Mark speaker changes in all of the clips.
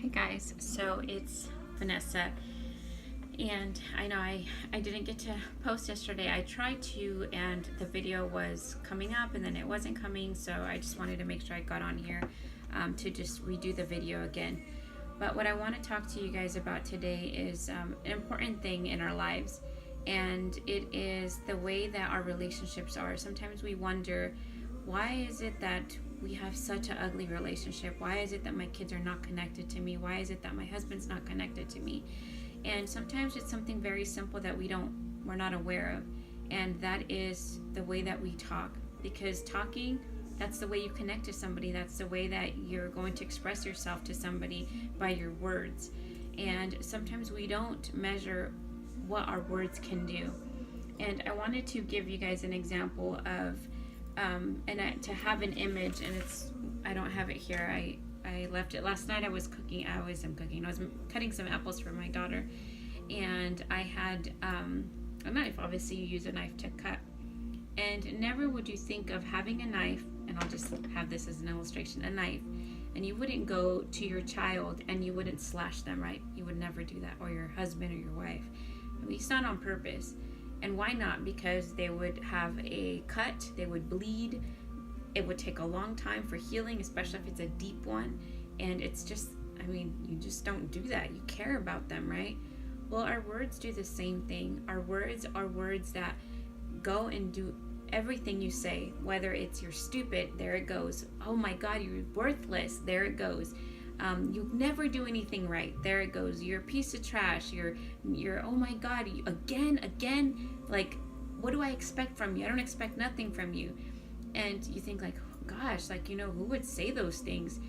Speaker 1: Hi guys, so it's Vanessa, and I know I didn't get to post yesterday. I tried to, and the video was coming up and then it wasn't coming, so I just wanted to make sure I got on here to just redo the video again. But what I want to talk to you guys about today is an important thing in our lives, and it is the way that our relationships are. Sometimes we wonder, why is it that we have such an ugly relationship? Why is it that my kids are not connected to me? Why is it that my husband's not connected to me? And sometimes it's something very simple that we're not aware of, and that is the way that we talk. Because talking, that's the way you connect to somebody. That's the way that you're going to express yourself to somebody, by your words. And sometimes we don't measure what our words can do. And I wanted to give you guys an example of to have an image, and I don't have it here. I left it last night. I was cooking. I was cutting some apples for my daughter, and I had a knife. Obviously, you use a knife to cut, and never would you think of having a knife. And I'll just have this as an illustration: a knife, and you wouldn't go to your child and you wouldn't slash them, right? You would never do that, or your husband or your wife. At least not on purpose. And why not? Because they would have a cut, they would bleed, it would take a long time for healing, especially if it's a deep one. And it's just, you just don't do that. You care about them, right? Well, our words do the same thing. Our words are words that go and do everything you say. Whether it's you're stupid, there it goes. Oh my God, you're worthless, there it goes. You never do anything right, there it goes. You're a piece of trash. You're oh my God, again. Like, what do I expect from you? I don't expect nothing from you. And you think like, oh gosh, like, who would say those things?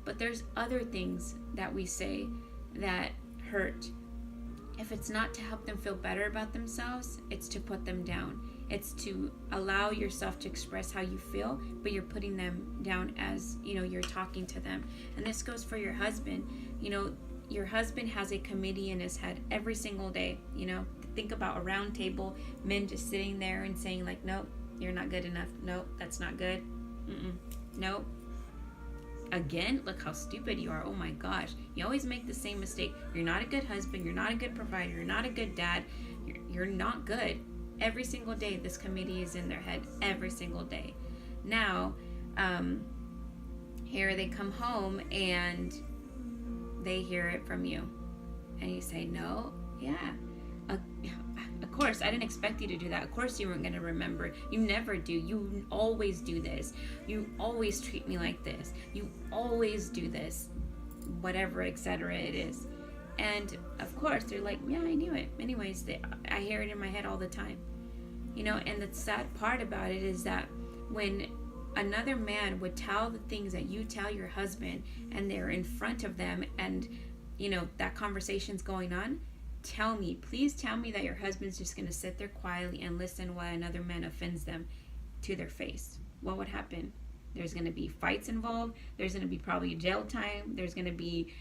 Speaker 1: But there's other things that we say that hurt. If it's not to help them feel better about themselves, it's to put them down. It's to allow yourself to express how you feel, but you're putting them down as, you're talking to them. And this goes for your husband. Your husband has a committee in his head every single day. Think about a round table, men just sitting there and saying like, nope, you're not good enough. Nope, that's not good. Nope. Again, look how stupid you are. Oh my gosh, you always make the same mistake. You're not a good husband. You're not a good provider. You're not a good dad. You're not good. Every single day, this committee is in their head. Every single day. Now, here they come home and they hear it from you. And you say, no, yeah. Of course, I didn't expect you to do that. Of course you weren't going to remember. You never do. You always do this. You always treat me like this. You always do this. Whatever, etc. it is. And of course, they're like, yeah, I knew it. Anyways, I hear it in my head all the time. And the sad part about it is that when another man would tell the things that you tell your husband, and they're in front of them, and, that conversation's going on, please tell me that your husband's just going to sit there quietly and listen while another man offends them to their face. What would happen? There's going to be fights involved. There's going to be probably jail time. There's going to be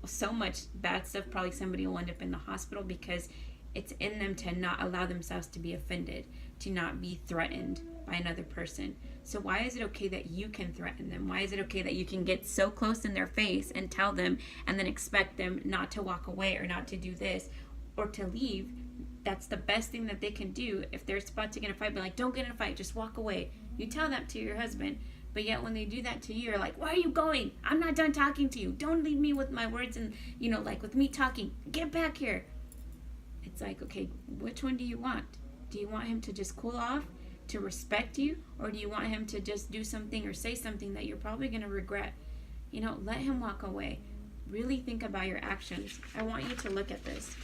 Speaker 1: so much bad stuff. Probably somebody will end up in the hospital because it's in them to not allow themselves to be offended, to not be threatened by another person. So why is it okay that you can threaten them? Why is it okay that you can get so close in their face and tell them, and then expect them not to walk away or not to do this or to leave? That's the best thing that they can do. If they're about to get in a fight, be like, don't get in a fight, just walk away. You tell that to your husband. But yet when they do that to you, you're like, where are you going? I'm not done talking to you. Don't leave me with my words and, like with me talking. Get back here. It's like, okay, which one do you want? Do you want him to just cool off, to respect you? Or do you want him to just do something or say something that you're probably going to regret? Let him walk away. Really think about your actions. I want you to look at this.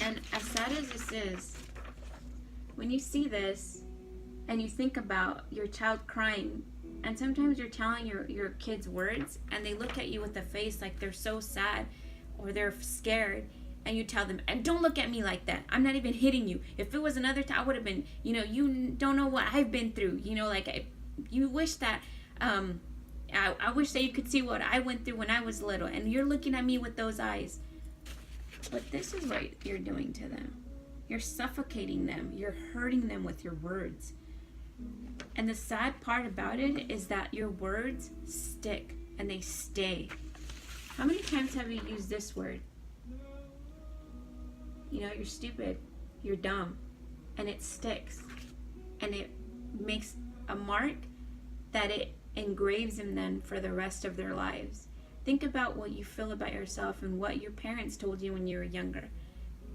Speaker 1: And as sad as this is, when you see this and you think about your child crying, and sometimes you're telling your kids words and they look at you with a face like they're so sad or they're scared, and you tell them, and don't look at me like that. I'm not even hitting you. If it was another time, I would have been, you don't know what I've been through. You wish that, I wish that you could see what I went through when I was little, and you're looking at me with those eyes. But this is what you're doing to them. You're suffocating them. You're hurting them with your words. And the sad part about it is that your words stick. and they stay. How many times have you used this word? You know, you're stupid, you're dumb, and it sticks. And it makes a mark that it engraves in them for the rest of their lives. Think about what you feel about yourself and what your parents told you when you were younger.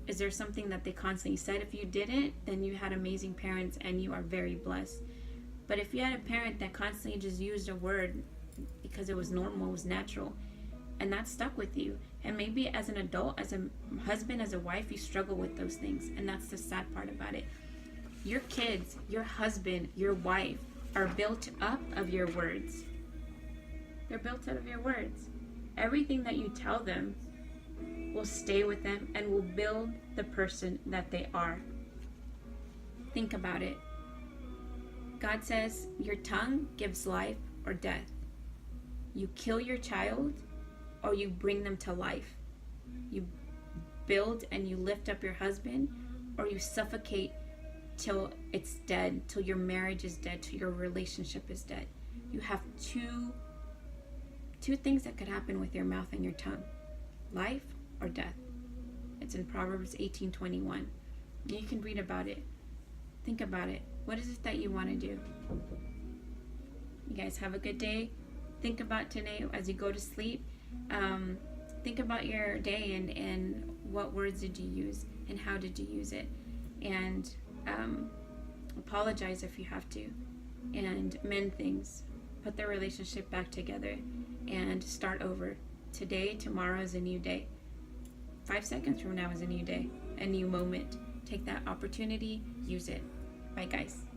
Speaker 1: Is there something that they constantly said? If you didn't, then you had amazing parents and you are very blessed. But if you had a parent that constantly just used a word because it was normal, it was natural, and that stuck with you, and maybe as an adult, as a husband, as a wife, you struggle with those things, and that's the sad part about it. Your kids, your husband, your wife are built up of your words. They're built out of your words. Everything that you tell them will stay with them and will build the person that they are. Think about it. God says your tongue gives life or death. You kill your child or you bring them to life. You build and you lift up your husband, or you suffocate till it's dead, till your marriage is dead, till your relationship is dead. You have two things that could happen with your mouth and your tongue: life or death. It's in Proverbs 18:21. You can read about it. Think about it. What is it that you want to do? You guys have a good day. Think about today as you go to sleep. Think about your day and what words did you use and how did you use it. And apologize if you have to. And mend things. Put the relationship back together and start over. Today, tomorrow is a new day. 5 seconds from now is a new day, a new moment. Take that opportunity, use it. Bye, guys.